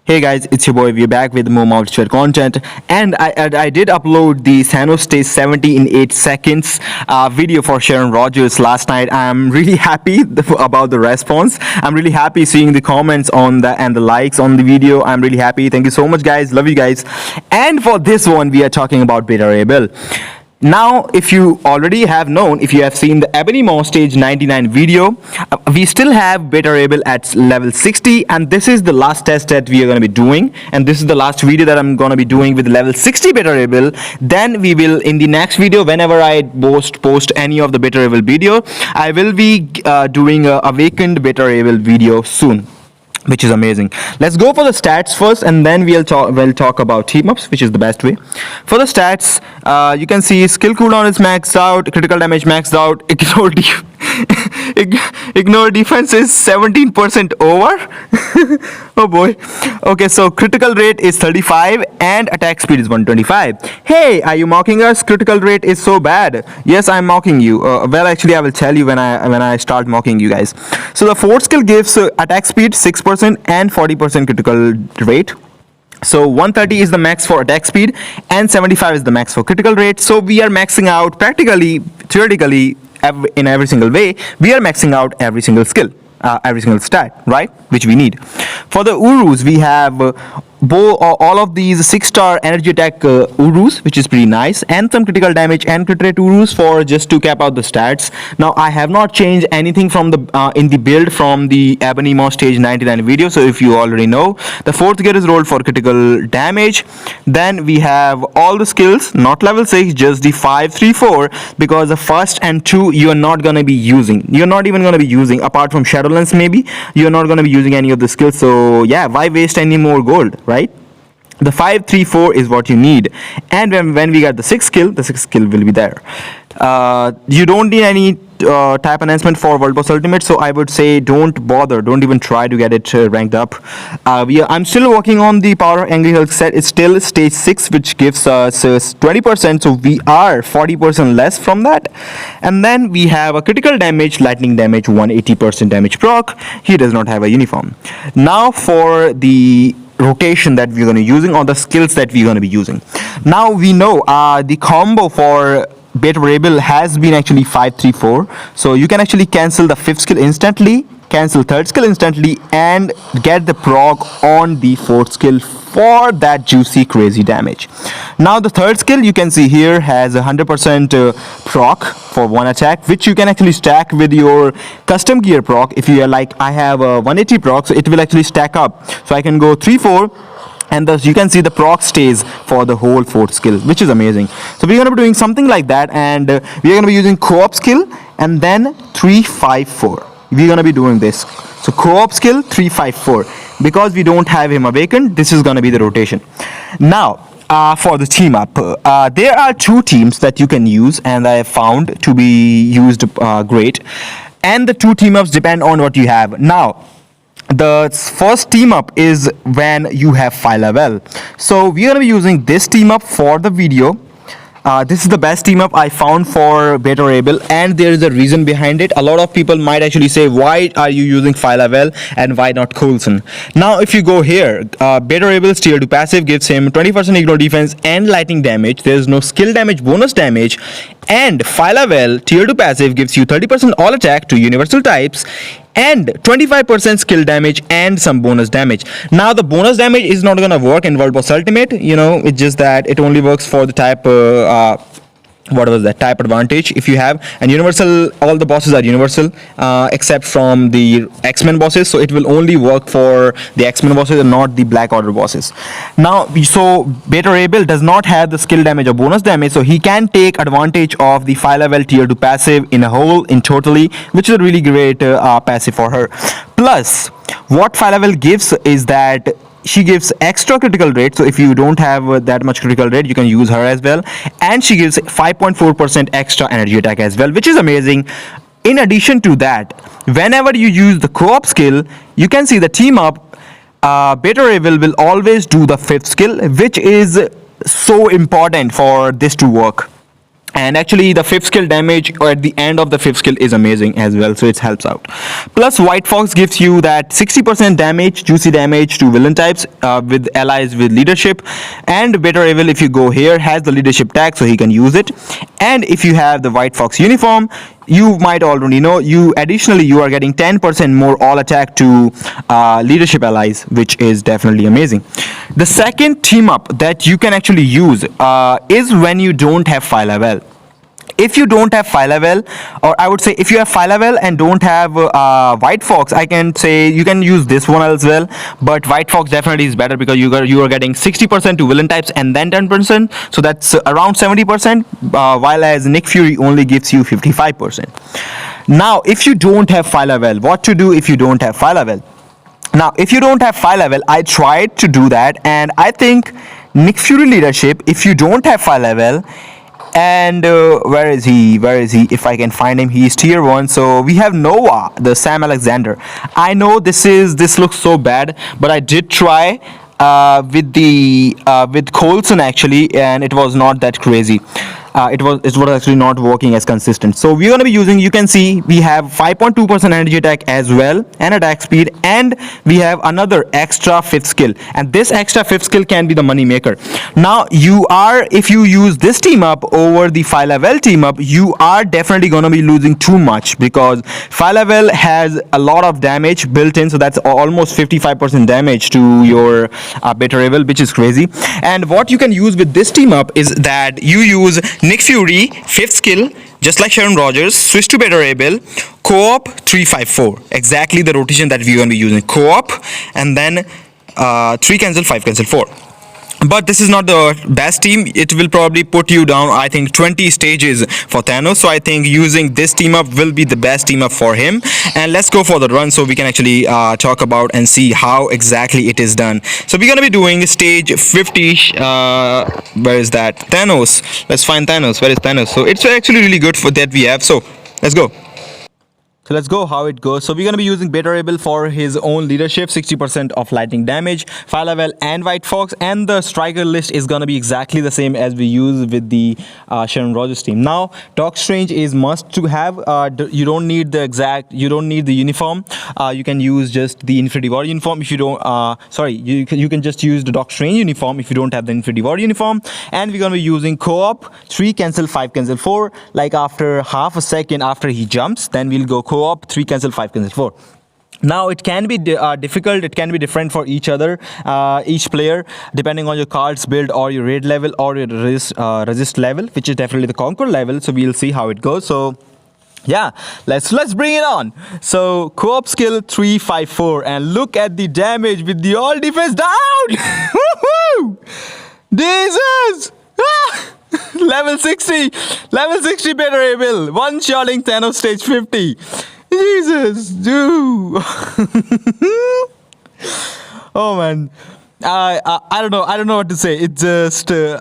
Hey guys, it's your boy. We're back with more multi-share content, and I did upload the Thanos stage 70 in 8 seconds video for Sharon Rogers last night. I'm really happy about the response. I'm really happy seeing the comments on the and the likes on the video. I'm really happy. Thank you so much, guys. Love you guys. And for this one, we are talking about beta rebel. Now, if you already have known, if you have seen the Ebony Maw stage 99 video, we still have beta rebel at level 60, and this is the last test that we are going to be doing, and this is the last video that I'm going to be doing with level 60 beta rebel. Then we will, in the next video, whenever I post any of the beta rebel video, I will be doing a awakened beta rebel video soon, which is amazing. Let's go for the stats first, and then we'll talk about team ups, which is the best way. For the stats, you can see skill cooldown is maxed out, critical damage maxed out, ignore defense is 17% over. Oh boy. Okay, so critical rate is 35 and attack speed is 125. Hey, are you mocking us? Critical rate is so bad. Yes, I'm mocking you. Well, actually, I will tell you when I start mocking you guys. So the fourth skill gives attack speed 6% and 40% critical rate. So 130 is the max for attack speed and 75 is the max for critical rate. So we are maxing out practically, theoretically, in every single way. We are maxing out every single skill, every single stat, right, which we need. For the Urus, we have all of these 6-star energy attack Urus, which is pretty nice, and some critical damage and crit rate Urus for just to cap out the stats. Now, I have not changed anything from the in the build from the Ebony Maw stage 99 video. So if you already know, the fourth gear is rolled for critical damage. Then we have all the skills, not level 6, just the 5, 3, 4, because the first and 2 you are not gonna be using. You're not even gonna be using, apart from Shadowlands maybe. You're not gonna be using any of the skills. So yeah, why waste any more gold, right? The 5, 3, 4 is what you need, and when we get the 6th skill, the 6th skill will be there. You don't need any type enhancement for World Boss Ultimate, so I would say don't bother, don't even try to get it ranked up. I'm still working on the Power Angry Hulk set. It's still stage 6, which gives us 20%, so we are 40% less from that. And then we have a critical damage, lightning damage, 180% damage proc. He does not have a uniform. Now for the rotation that we're going to be using, or the skills that we're going to be using. Now we know the combo for beta rebel has been actually 5, 3, 4. So you can actually cancel the 5th skill instantly, cancel 3rd skill instantly, and get the proc on the 4th skill for that juicy crazy damage. Now the 3rd skill, you can see here, has 100% proc for one attack, which you can actually stack with your custom gear proc. If you are like, I have a 180 proc, so it will actually stack up. So I can go 3, 4, and thus you can see the proc stays for the whole 4th skill, which is amazing. So we're going to be doing something like that, and we're going to be using co-op skill and then 3, 5, 4. We're going to be doing this. So co-op skill 3, 5, 4. Because we don't have him awakened, this is going to be the rotation. Now for the team up, there are 2 teams that you can use, and I have found to be used great, and the 2 team ups depend on what you have. Now the first team up is when you have Lvl. So we are going to be using this team up for the video. This is the best team up I found for beta rebel, and there is a reason behind it. A lot of people might actually say, why are you using Lvl and why not Coulson? Now if you go here, beta rebel's tier 2 passive gives him 20% ignore defense and lightning damage. There is no skill damage bonus damage, and Lvl tier 2 passive gives you 30% all attack to universal types and 25% skill damage and some bonus damage. Now the bonus damage is not gonna work in World Boss Ultimate, you know, it's just that it only works for the type what was that, type advantage if you have, and universal, all the bosses are universal except from the X-Men bosses, so it will only work for the X-Men bosses and not the Black Order bosses. Now so beta rebel does not have the skill damage or bonus damage, so he can take advantage of the Lvl tier 2 passive in a whole, in totally, which is a really great passive for her. Plus what Lvl gives is that she gives extra critical rate, so if you don't have that much critical rate, you can use her as well, and she gives 5.4% extra energy attack as well, which is amazing. In addition to that, whenever you use the co-op skill, you can see the team up, beta rebel will always do the 5th skill, which is so important for this to work. And actually the fifth skill damage or at the end of the fifth skill is amazing as well, so it helps out. Plus White Fox gives you that 60% damage, juicy damage to villain types with allies with leadership. And Better Evil, if you go here, has the leadership tag, so he can use it. And if you have the White Fox uniform, you might already know you are getting 10% more all attack to leadership allies, which is definitely amazing. The second team up that you can actually use is when you don't have 5 level. If you don't have 5 level, or I would say if you have 5 level and don't have White Fox, I can say you can use this one as well. But White Fox definitely is better because you are getting 60% to villain types and then 10%, so that's around 70%. While as Nick Fury only gives you 55%. Now, if you don't have 5 level, what to do if you don't have 5 level? Now, if you don't have 5 level, I tried to do that, and I think Nick Fury leadership, if you don't have 5 level. And where is he? If I can find him, he's tier 1. So we have Nova, the Sam Alexander. I know this looks so bad, but I did try with Coulson actually, and it was not that crazy. It was actually not working as consistent. So we're going to be using, you can see we have 5.2% energy attack as well, and attack speed, and we have another extra fifth skill, and this extra fifth skill can be the money maker. Now if you use this team up over the 5 level team up, you are definitely going to be losing too much, because 5 level has a lot of damage built in, so that's almost 55% damage to your Better Evil, which is crazy. And what you can use with this team up is that you use Nick Fury, 5th skill, just like Sharon Rogers, switch to Better Able, co-op 3-5-4. Exactly the rotation that we're going to be using. Co-op, and then 3 cancel, 5 cancel, 4. But this is not the best team. It will probably put you down, I think, 20 stages for Thanos. So I think using this team up will be the best team up for him. And let's go for the run so we can actually talk about and see how exactly it is done. So we're going to be doing stage 50. Where is that? Thanos. Let's find Thanos. Where is Thanos? So it's actually really good for that we have. So let's go. So let's go how it goes. So we're going to be using Better Able for his own leadership, 60% of lightning damage, 5 level and White Fox, and the striker list is going to be exactly the same as we use with the Sharon Rogers team. Now, Doc Strange is must to have. You don't need the uniform. You can use just the Infinity War uniform if you don't, you can just use the Doc Strange uniform if you don't have the Infinity War uniform. And we're going to be using co-op, 3 cancel, 5 cancel, 4. Like after half a second after he jumps, then we'll go co-op, 3 cancel, 5 cancel, 4. Now it can be difficult, it can be different for each player, depending on your card's build or your raid level or your resist level, which is definitely the conquer level. So we'll see how it goes. So yeah, let's bring it on. So co-op skill 3-5-4, and look at the damage with the all defense down. Woohoo! Jesus! Level 60 Better Able, one-shotting Thanos stage 50. Jesus, dude. Oh man, I don't know what to say. It's just I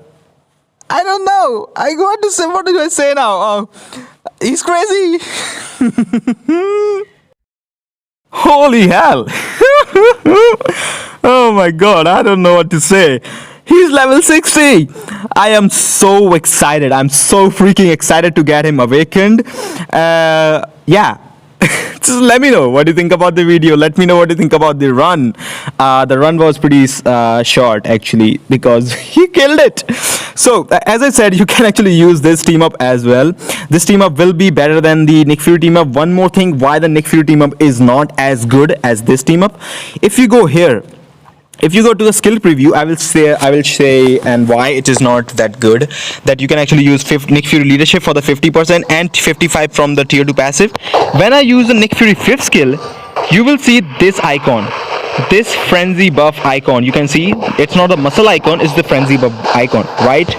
don't know. What do I say now? He's crazy. Holy hell. Oh my god, I don't know what to say. He's level 60. I am so excited. I'm so freaking excited to get him awakened. Yeah. Just let me know what you think about the video. Let me know what you think about the run. The run was pretty short actually, because he killed it. So as I said, you can actually use this team up as well. This team up will be better than the Nick Fury team up. One more thing, why the Nick Fury team up is not as good as this team up. If you go here, if you go to the skill preview, I will say and why it is not that good, that you can actually use Nick Fury leadership for the 50% and 55 from the tier 2 passive. When I use the Nick Fury 5th skill, you will see this icon, this frenzy buff icon. You can see it's not the muscle icon, it's the frenzy buff icon, right?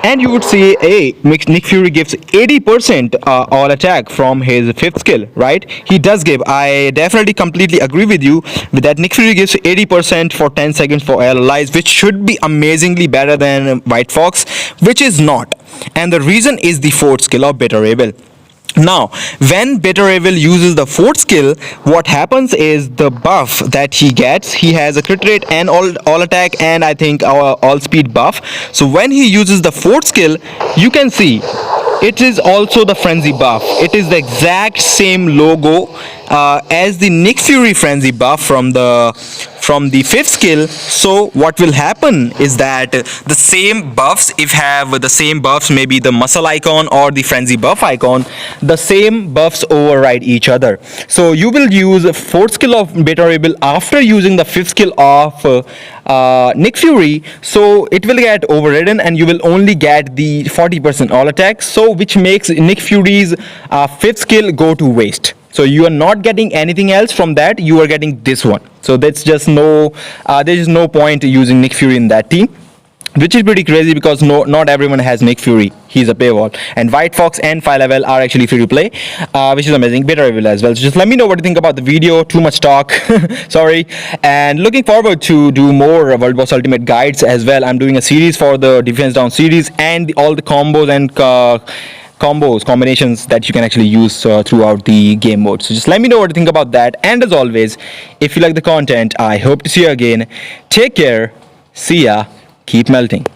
And you would see, hey, Nick Fury gives 80% all attack from his 5th skill, right? He does give. I definitely completely agree with you with that. Nick Fury gives 80% for 10 seconds for all allies, which should be amazingly better than White Fox, which is not. And the reason is the 4th skill of Better Able. Now, when Bitter Evil uses the fourth skill, what happens is the buff that he gets, he has a crit rate and all attack, and I think our all speed buff. So when he uses the fourth skill, you can see it is also the frenzy buff. It is the exact same logo as the Nick Fury frenzy buff from the fifth skill. So what will happen is that the same buffs, if have the same buffs, maybe the muscle icon or the frenzy buff icon, the same buffs override each other. So you will use fourth skill of Beta Rebel after using the fifth skill of Nick Fury, so it will get overridden and you will only get the 40% all attack, so which makes Nick Fury's fifth skill go to waste. So you are not getting anything else from that, you are getting this one. So that's just there is no point using Nick Fury in that team, which is pretty crazy because not everyone has Nick Fury. He's a paywall. And White Fox and Fire Level are actually free to play, which is amazing. Bitter Evil as well. So just let me know what you think about the video. Too much talk. Sorry. And looking forward to do more World Boss Ultimate guides as well. I'm doing a series for the Defense Down series and all the combos and combinations that you can actually use throughout the game mode. So just let me know what you think about that. And as always, if you like the content, I hope to see you again. Take care. See ya. Keep melting.